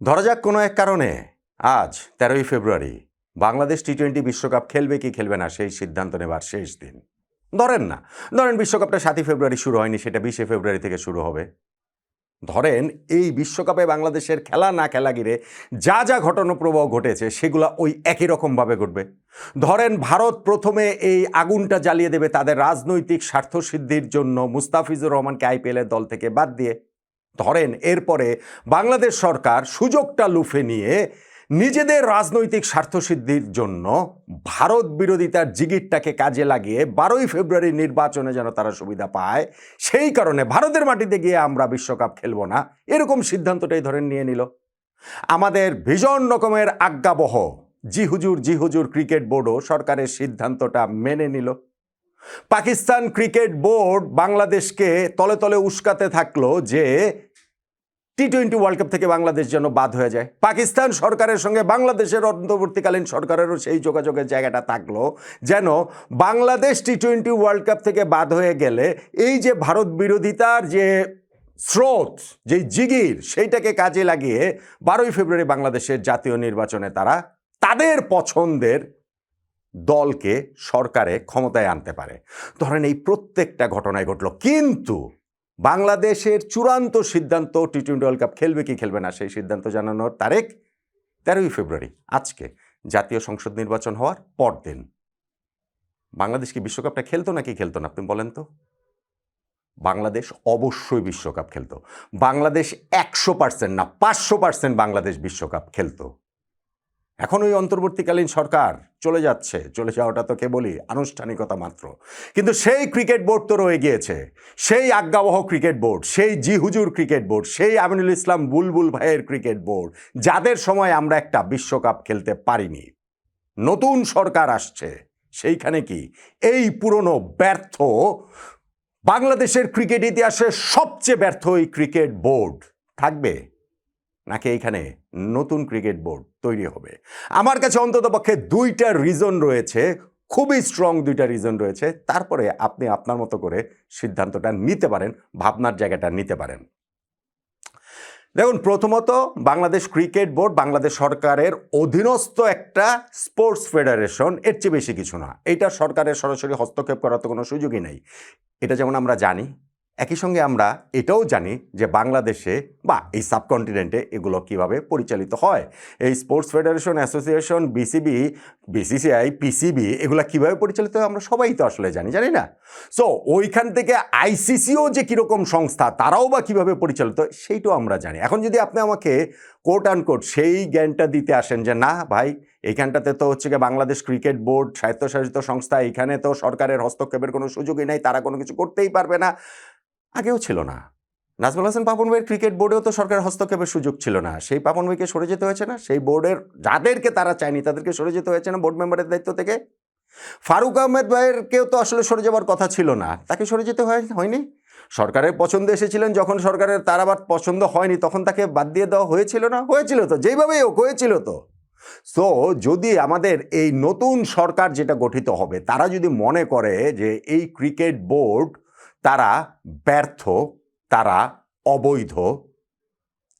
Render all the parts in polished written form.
ধরা যাক কোনো এক কারণে আজ ১৩ই ফেব্রুয়ারি বাংলাদেশ টি-20 বিশ্বকাপ খেলবে কি খেলবে না সেই সিদ্ধান্ত নেবার শেষ দিন। ধরেন বিশ্বকাপটা ৭ই ফেব্রুয়ারি শুরু হয়নি, সেটা ২০শে ফেব্রুয়ারি থেকে শুরু হবে। ধরেন এই বিশ্বকাপে বাংলাদেশের খেলা না খেলা ঘিরে যা যা ঘটনাপ্রবাহ ঘটেছে সেগুলো ওই একই রকমভাবে ঘটবে। ধরেন ভারত প্রথমে এই আগুনটা জ্বালিয়ে দেবে তাদের রাজনৈতিক স্বার্থসিদ্ধির জন্য মুস্তাফিজুর রহমানকে আইপিএলের দল থেকে বাদ দিয়ে। ধরেন এরপরে বাংলাদেশ সরকার সুযোগটা লুফে নিয়ে নিজেদের রাজনৈতিক স্বার্থসিদ্ধির জন্য ভারত বিরোধিতার জিগিরটাকে কাজে লাগিয়ে ১২ই ফেব্রুয়ারি নির্বাচনে যেন তারা সুবিধা পায়, সেই কারণে ভারতের মাটিতে গিয়ে আমরা বিশ্বকাপ খেলব না, এরকম সিদ্ধান্তটাই ধরেন নিয়ে নিল। আমাদের ভীষণ রকমের আজ্ঞাবহ জি হুজুর ক্রিকেট বোর্ডও সরকারের সিদ্ধান্তটা মেনে নিল। পাকিস্তান ক্রিকেট বোর্ড বাংলাদেশকে তলে তলে উস্কাতে থাকলো যে টি-20 ওয়ার্ল্ড কাপ থেকে বাংলাদেশ যেন বাদ হয়ে যায়। পাকিস্তান সরকারের সঙ্গে বাংলাদেশের অন্তর্বর্তীকালীন সরকারেরও সেই যোগাযোগের জায়গাটা থাকলো যেন বাংলাদেশ টি-20 ওয়ার্ল্ড কাপ থেকে বাদ হয়ে গেলে এই যে ভারত বিরোধিতার যে স্রোত, যে জিগির, সেইটাকে কাজে লাগিয়ে ১২ই ফেব্রুয়ারি বাংলাদেশের জাতীয় নির্বাচনে তারা তাদের পছন্দের দলকে সরকারে ক্ষমতায় আনতে পারে। ধরেন এই প্রত্যেকটা ঘটনায় ঘটল, কিন্তু বাংলাদেশের চূড়ান্ত সিদ্ধান্ত টি-20 ওয়ার্ল্ড কাপ খেলবে কি খেলবে না সেই সিদ্ধান্ত জানানোর তারিখ ১৩ই ফেব্রুয়ারি, আজকে জাতীয় সংসদ নির্বাচন হওয়ার পরদিন। বাংলাদেশ কি বিশ্বকাপটা খেলতো নাকি খেলতো না আপনি বলেন তো? বাংলাদেশ অবশ্যই বিশ্বকাপ খেলতো। বাংলাদেশ ১০০% না ৫০০% বাংলাদেশ বিশ্বকাপ খেলতো। এখন ওই অন্তর্বর্তীকালীন সরকার চলে যাচ্ছে, চলে যাওয়াটা তো কেবলই আনুষ্ঠানিকতা মাত্র, কিন্তু সেই ক্রিকেট বোর্ড তো রয়ে গিয়েছে, সেই আজ্ঞাবহ ক্রিকেট বোর্ড, সেই জি হুজুর ক্রিকেট বোর্ড, সেই আমিনুল ইসলাম বুলবুল ভাইয়ের ক্রিকেট বোর্ড, যাদের সময় আমরা একটা বিশ্বকাপ খেলতে পারিনি। নতুন সরকার আসছে, সেইখানে কি এই পুরনো ব্যর্থ বাংলাদেশের ক্রিকেট ইতিহাসে সবচেয়ে ব্যর্থ এই ক্রিকেট বোর্ড থাকবে, নাকি এইখানে নতুন ক্রিকেট বোর্ড তৈরি হবে? আমার কাছে অন্ততপক্ষে দুইটা রিজন রয়েছে, খুবই স্ট্রং দুইটা রিজন রয়েছে। তারপরে আপনি আপনার মতো করে সিদ্ধান্তটা নিতে পারেন, ভাবনার জায়গাটা নিতে পারেন। দেখুন, প্রথমত বাংলাদেশ ক্রিকেট বোর্ড বাংলাদেশ সরকারের অধীনস্থ একটা স্পোর্টস ফেডারেশন, এর চেয়ে বেশি কিছু না। এটা সরকারের সরাসরি হস্তক্ষেপ করার তো কোনো সুযোগই নেই। এটা যেমন আমরা জানি, একই সঙ্গে আমরা এটাও জানি যে বাংলাদেশে বা এই সাবকন্টিনেন্টে এগুলো কিভাবে পরিচালিত হয়। এই sports federation, association, BCB, BCCI, PCB, এগুলো কিভাবে পরিচালিত হয় আমরা সবাই তো আসলে জানি না? সো ওইখান থেকে আইসিসিও যে কীরকম সংস্থা, তারাও বা কীভাবে পরিচালিত হয় সেইটাও আমরা জানি। এখন যদি আপনি আমাকে কোট আনকোট সেই জ্ঞানটা দিতে আসেন যে না ভাই, এইখানটাতে তো হচ্ছে গিয়ে বাংলাদেশ ক্রিকেট বোর্ড স্বায়ত্তশাসিত সংস্থা, এইখানে তো সরকারের হস্তক্ষেপের কোনো সুযোগই নেই, তারা কোনো কিছু করতেই পারবে না, আগেও ছিল না। নাজমুল হাসান পাপন ভাইয়ের ক্রিকেট বোর্ডেও তো সরকারের হস্তক্ষেপের সুযোগ ছিল না, সেই পাপন ভাইকে সরে যেতে হয়েছে না? সেই বোর্ডের যাদেরকে তারা চায়নি তাদেরকে সরে যেতে হয়েছে না বোর্ড মেম্বারের দায়িত্ব থেকে? ফারুক আহমেদ ভাইয়েরকেও তো আসলে সরে যাওয়ার কথা ছিল না, তাকে সরে যেতে হয়নি? সরকারের পছন্দ এসেছিলেন, যখন সরকারের তার আবার পছন্দ হয়নি তখন তাকে বাদ দিয়ে দেওয়া হয়েছিল না? হয়েছিল তো, যেইভাবেই হোক হয়েছিল তো। সো যদি আমাদের এই নতুন সরকার যেটা গঠিত হবে, তারা যদি মনে করে যে এই ক্রিকেট বোর্ড তারা ব্যর্থ, তারা অবৈধ,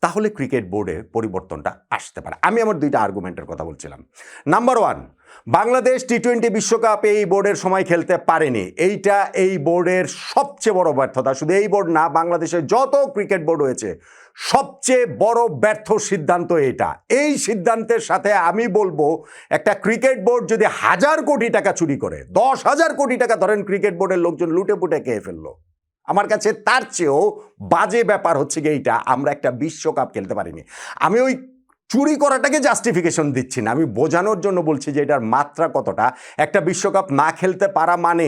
তাহলে ক্রিকেট বোর্ডের পরিবর্তনটা আসতে পারে। আমি আমার দুইটা আর্গুমেন্টের কথা বলছিলাম। নাম্বার ওয়ান, বাংলাদেশ টি-20 বিশ্বকাপ এই বোর্ডের সময় খেলতে পারেনি, এইটা এই বোর্ডের সবচেয়ে বড় ব্যর্থতা। শুধু এই বোর্ড না, বাংলাদেশের যত ক্রিকেট বোর্ড হয়েছে সবচেয়ে বড় ব্যর্থ সিদ্ধান্ত এটা। এই সিদ্ধান্তের সাথে আমি বলবো, একটা ক্রিকেট বোর্ড যদি ১,০০০ কোটি টাকা চুরি করে, ১০,০০০ কোটি টাকা ধরেন ক্রিকেট বোর্ডের লোকজন লুটে পুটে খেয়ে ফেললো, আমার কাছে তার চেয়েও বাজে ব্যাপার হচ্ছে গিয়ে এইটা আমরা একটা বিশ্বকাপ খেলতে পারিনি। আমি ওই চুরি করাটাকে জাস্টিফিকেশন দিচ্ছি না, আমি বোঝানোর জন্য বলছি যে এটার মাত্রা কতটা। একটা বিশ্বকাপ না খেলতে পারা মানে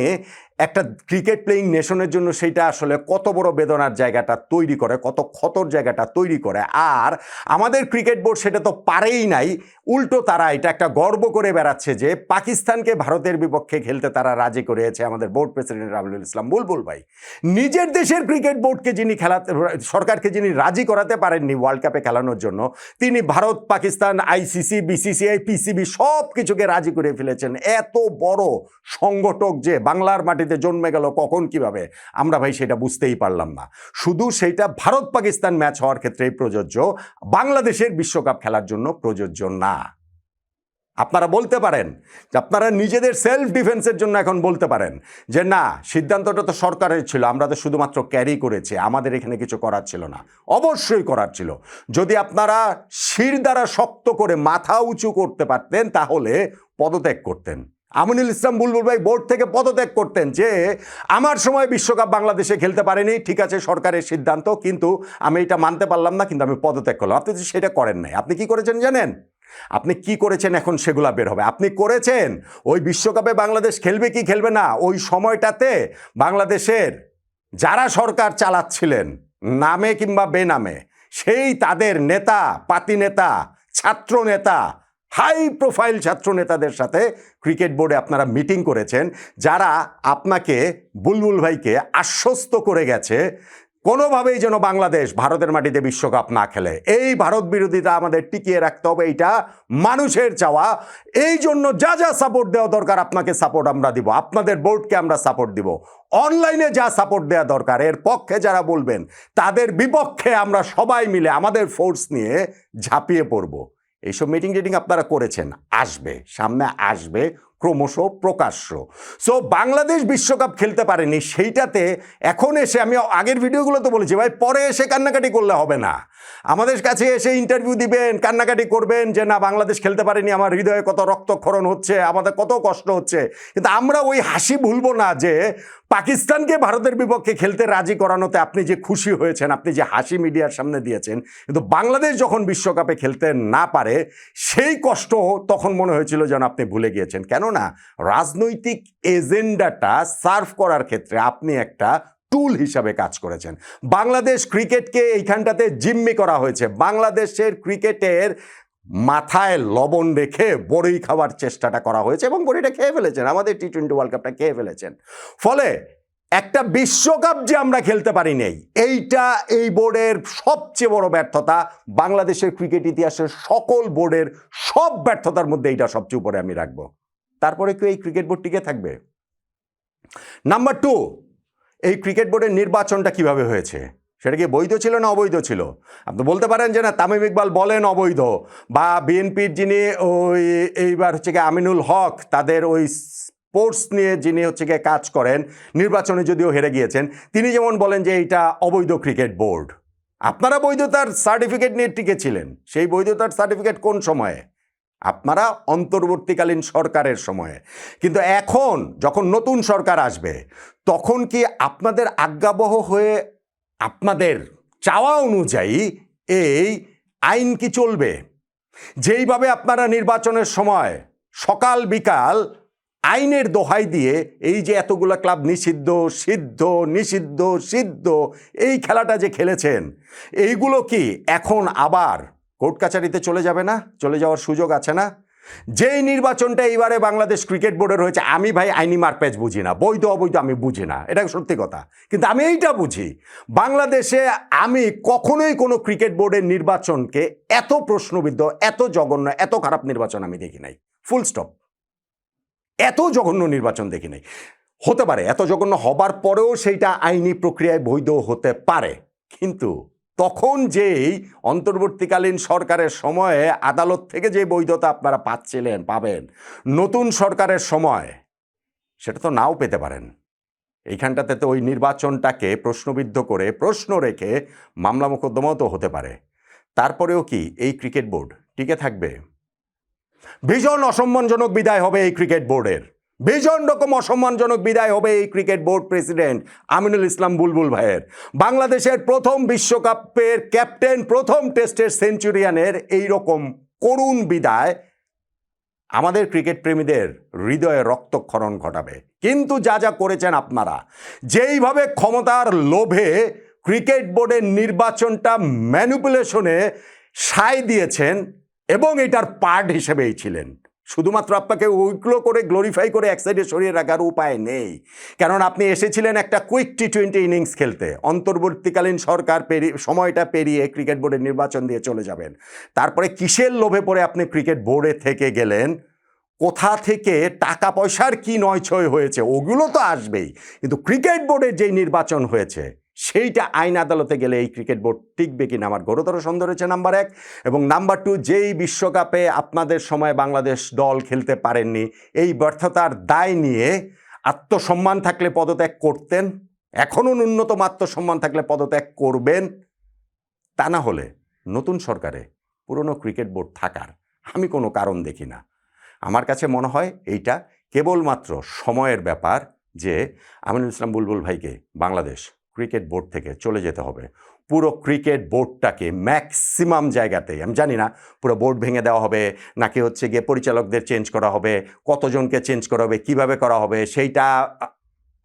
একটা ক্রিকেট প্লেয়িং নেশনের জন্য সেইটা আসলে কত বড় বেদনার জায়গাটা তৈরি করে, কত ক্ষতর জায়গাটা তৈরি করে। আর আমাদের ক্রিকেট বোর্ড সেটা তো পারেই নাই, উল্টো তারা এটা একটা গর্ব করে বেড়াচ্ছে যে পাকিস্তানকে ভারতের বিপক্ষে খেলতে তারা রাজি করিয়েছে আমাদের বোর্ড প্রেসিডেন্ট আমিনুল ইসলাম বুলবুল ভাই। নিজের দেশের ক্রিকেট বোর্ডকে যিনি সরকারকে যিনি রাজি করাতে পারেননি ওয়ার্ল্ড কাপে খেলানোর জন্য, তিনি Bharat, Pakistan, ICC, BCCI, PCB সব কিছুকে রাজি করে ফেলেছেন। এত বড় সংগঠক যে বাংলার মাটি মাটিতে জন্মে গেল কখন কিভাবে আমরা ভাই সেটা বুঝতেই পারলাম না। শুধু সেইটা ভারত পাকিস্তান ম্যাচ হওয়ার ক্ষেত্রেই প্রযোজ্য, বাংলাদেশের বিশ্বকাপ খেলার জন্য প্রযোজ্য না। আপনারা বলতে পারেন যে আপনারা নিজেদের সেলফ ডিফেন্সের জন্য এখন বলতে পারেন যে না, সিদ্ধান্তটা তো সরকারের ছিল, আমরা তো শুধুমাত্র ক্যারি করেছি, আমাদের এখানে কিছু করার ছিল না। অবশ্যই করার ছিল। যদি আপনারা শির দ্বারা শক্ত করে মাথা উঁচু করতে পারতেন তাহলে পদত্যাগ করতেন। আমিনুল ইসলাম বুলবুল ভাই বোর্ড থেকে পদত্যাগ করতেন যে আমার সময় বিশ্বকাপ বাংলাদেশে খেলতে পারেনি, ঠিক আছে সরকারের সিদ্ধান্ত, কিন্তু আমি এটা মানতে পারলাম না, কিন্তু আমি পদত্যাগ করলাম। আপনি তো সেটা করেন নাই। আপনি কি করেছেন জানেন? আপনি কি করেছেন এখন সেগুলা বের হবে। আপনি করেছেন ওই বিশ্বকাপে বাংলাদেশ খেলবে কি খেলবে না, ওই সময়টাতে বাংলাদেশের যারা সরকার চালাচ্ছিলেন নামে কিংবা বেনামে, সেই তাদের নেতা, পাতি নেতা, ছাত্র নেতা, হাই প্রোফাইল ছাত্র নেতাদের সাথে ক্রিকেট বোর্ডে আপনারা মিটিং করেছেন, যারা আপনাকে বুলবুল ভাইকে আশ্বস্ত করে গেছে কোনোভাবেই যেন বাংলাদেশ ভারতের মাটিতে বিশ্বকাপ না খেলে। এই ভারত বিরোধিতা আমাদের টিকিয়ে রাখতে হবে, এইটা মানুষের চাওয়া। এই জন্য যা যা সাপোর্ট দেওয়া দরকার আপনাকে সাপোর্ট আমরা দিব, আপনাদের বোর্ডকে আমরা সাপোর্ট দিব। অনলাইনে যা সাপোর্ট দেওয়া দরকার, এর পক্ষে যারা বলবেন তাদের বিপক্ষে আমরা সবাই মিলে আমাদের ফোর্স নিয়ে ঝাঁপিয়ে পড়ব। এইসব মিটিং টিটিং আপনারা করেছেন, আসবে, সামনে আসবে ক্রমশ প্রকাশ্য। সো বাংলাদেশ বিশ্বকাপ খেলতে পারেনি, সেইটাতে এখন এসে, আমি আগের ভিডিওগুলো তো বলেছি ভাই, পরে এসে কান্নাকাটি করলে হবে না। আমাদের কাছে এসে ইন্টারভিউ দিবেন, কান্নাকাটি করবেন যে না বাংলাদেশ খেলতে পারেনি, আমার হৃদয়ে কত রক্তক্ষরণ হচ্ছে, আমাদের কত কষ্ট হচ্ছে, কিন্তু আমরা ওই হাসি ভুলবো না যে পাকিস্তানকে ভারতের বিপক্ষে খেলতে রাজি করানোতে আপনি যে খুশি হয়েছেন, আপনি যে হাসি মিডিয়ার সামনে দিয়েছেন, কিন্তু বাংলাদেশ যখন বিশ্বকাপে খেলতে না পারে সেই কষ্ট তখন মনে হয়েছিল যেন আপনি ভুলে গিয়েছেন। কেননা রাজনৈতিক এজেন্ডাটা সার্ভ করার ক্ষেত্রে আপনি একটা টুল হিসাবে কাজ করেছেন। বাংলাদেশ ক্রিকেটকে এইখানটাতে জিম্মি করা হয়েছে। বাংলাদেশের ক্রিকেটের মাথায় লবণ রেখে বড়ি খাওয়ার চেষ্টাটা করা হয়েছে এবং বড়িটা খেয়ে ফেলেছেন, আমাদের টি-20 ওয়ার্ল্ড কাপটা খেয়ে ফেলেছেন। ফলে একটা বিশ্বকাপ যে আমরা খেলতে পারি নাই, এইটা এই বোর্ডের সবচেয়ে বড় ব্যর্থতা। বাংলাদেশের ক্রিকেট ইতিহাসের সকল বোর্ডের সব ব্যর্থতার মধ্যে এইটা সবচেয়ে উপরে আমি রাখবো। তারপরে কি এই ক্রিকেট বোর্ড টিকে থাকবে? নাম্বার 2, এই ক্রিকেট বোর্ডের নির্বাচনটা কিভাবে হয়েছে, সেটা কি বৈধ ছিল না অবৈধ ছিল? আপনি বলতে পারেন যে না, তামিম ইকবাল বলেন অবৈধ, বা বিএনপির যিনি ওই এইবার হচ্ছে গিয়ে আমিনুল হক, তাদের ওই স্পোর্টস নিয়ে যিনি হচ্ছে গিয়ে কাজ করেন, নির্বাচনে যদিও হেরে গিয়েছেন, তিনি যেমন বলেন যে এইটা অবৈধ ক্রিকেট বোর্ড। আপনারা বৈধতার সার্টিফিকেট নিয়ে টিকেছিলেন। সেই বৈধতার সার্টিফিকেট কোন সময়ে? আপনারা অন্তর্বর্তীকালীন সরকারের সময়ে। কিন্তু এখন যখন নতুন সরকার আসবে, তখন কি আপনাদের আজ্ঞাবহ হয়ে আপনাদের চাওয়া অনুযায়ী এই আইন কি চলবে? যেইভাবে আপনারা নির্বাচনের সময় সকাল বিকাল আইনের দোহাই দিয়ে এই যে এতগুলো ক্লাব নিষিদ্ধ, সিদ্ধ, নিষিদ্ধ, সিদ্ধ, এই খেলাটা যে খেলেছেন, এইগুলো কি এখন আবার কোর্ট কাছারিতে চলে যাবে না? চলে যাওয়ার সুযোগ আছে না? যেই নির্বাচনটা এইবারে বাংলাদেশ ক্রিকেট বোর্ডের হয়েছে, আমি ভাই আইনি মারপ্যাচ বুঝি না, বৈধ অবৈধ আমি বুঝি না, এটা সত্যি কথা, কিন্তু আমি এইটা বুঝি, বাংলাদেশে আমি কখনোই কোনো ক্রিকেট বোর্ডের নির্বাচনকে এত প্রশ্নবিদ্ধ, এত জঘন্য, এত খারাপ নির্বাচন আমি দেখি নাই। Full stop. এত জঘন্য নির্বাচন দেখি নাই। হতে পারে এত জঘন্য হবার পরেও সেইটা আইনি প্রক্রিয়ায় বৈধ হতে পারে, কিন্তু তখন যেই অন্তর্বর্তীকালীন সরকারের সময়ে আদালত থেকে যে বৈধতা আপনারা পাবেন, নতুন সরকারের সময় সেটা তো নাও পেতে পারেন। এইখানটাতে তো ওই নির্বাচনটাকে প্রশ্নবিদ্ধ করে, প্রশ্ন রেখে মামলা মোকদ্দমাও তো হতে পারে। তারপরেও কি এই ক্রিকেট বোর্ড টিকে থাকবে? ভীষণ অসম্মানজনক বিদায় হবে এই ক্রিকেট বোর্ডের, ভীষণ রকম অসম্মানজনক বিদায় হবে এই cricket board president Aminul Islam বুলবুল ভাইয়ের। বাংলাদেশের প্রথম বিশ্বকাপের ক্যাপ্টেন, প্রথম টেস্টের সেঞ্চুরিয়ানের এই রকম করুণ বিদায় আমাদের ক্রিকেট প্রেমীদের হৃদয়ে রক্তক্ষরণ ঘটাবে। কিন্তু যা যা করেছেন আপনারা, যেইভাবে ক্ষমতার লোভে ক্রিকেট বোর্ডের নির্বাচনটা ম্যানিপুলেশনে সায় দিয়েছেন এবং এটার পার্ট হিসেবেই ছিলেন, শুধুমাত্র আপনাকে ওইগুলো করে গ্লোরিফাই করে এক সাইডে সরিয়ে রাখার উপায় নেই। কারণ আপনি এসেছিলেন একটা কুইক টি-20 ইনিংস খেলতে, অন্তর্বর্তীকালীন সরকার সময়টা পেরিয়ে ক্রিকেট বোর্ডের নির্বাচন দিয়ে চলে যাবেন। তারপরে কিসের লোভে পড়ে আপনি ক্রিকেট বোর্ডে থেকে গেলেন? কোথা থেকে টাকা পয়সার কি নয়ছয় হয়েছে ওগুলো তো আসবেই, কিন্তু ক্রিকেট বোর্ডের যেই নির্বাচন হয়েছে সেইটা আইন আদালতে গেলে এই ক্রিকেট বোর্ড টিকবে কিনা আমার গুরুতর সন্দেহ রয়েছে, নাম্বার এক। এবং নাম্বার টু, যেই বিশ্বকাপে আপনাদের সময় বাংলাদেশ দল খেলতে পারেননি, এই ব্যর্থতার দায় নিয়ে আত্মসম্মান থাকলে পদত্যাগ করতেন, এখনও ন্যূনতম আত্মসম্মান থাকলে পদত্যাগ করবেন। তা না হলে নতুন সরকারে পুরনো ক্রিকেট বোর্ড থাকার আমি কোনো কারণ দেখি না। আমার কাছে মনে হয় এইটা কেবলমাত্র সময়ের ব্যাপার যে আমিনুল ইসলাম বুলবুল ভাইকে বাংলাদেশ ক্রিকেট বোর্ড থেকে চলে যেতে হবে। পুরো ক্রিকেট বোর্ডটাকে ম্যাক্সিমাম জায়গাতেই, আমি জানি না পুরো বোর্ড ভেঙে দেওয়া হবে নাকি হচ্ছে গিয়ে পরিচালকদের চেঞ্জ করা হবে, কতজনকে চেঞ্জ করা হবে, কিভাবে করা হবে সেইটা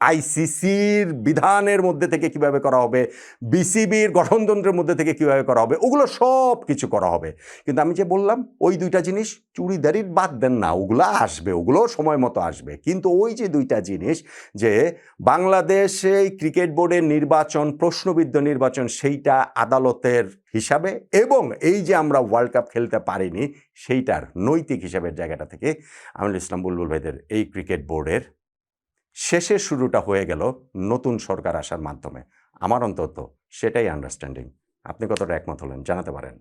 আইসিসির বিধানের মধ্যে থেকে কিভাবে করা হবে, বিসিবির গঠনতন্ত্রের মধ্যে থেকে কিভাবে করা হবে, ওগুলো সব কিছু করা হবে। কিন্তু আমি যে বললাম ওই দুইটা জিনিস চুড়িদারির বাদ দেন না, ওগুলো আসবে, ওগুলো সময় মতো আসবে। কিন্তু ওই যে দুইটা জিনিস, যে বাংলাদেশে ক্রিকেট বোর্ডের নির্বাচন প্রশ্নবিদ্ধ নির্বাচন, সেইটা আদালতের হিসাবে, এবং এই যে আমরা ওয়ার্ল্ড কাপ খেলতে পারিনি সেইটার নৈতিক হিসাবের জায়গাটা থেকে আমিনুল ইসলাম বুলবুল ভাইদের এই ক্রিকেট বোর্ডের শেষের শুরুটা হয়ে গেল নতুন সরকার আসার মাধ্যমে। আমার অন্তত সেটাই আন্ডারস্ট্যান্ডিং। আপনি কতটা একমত হলেন জানাতে পারেন।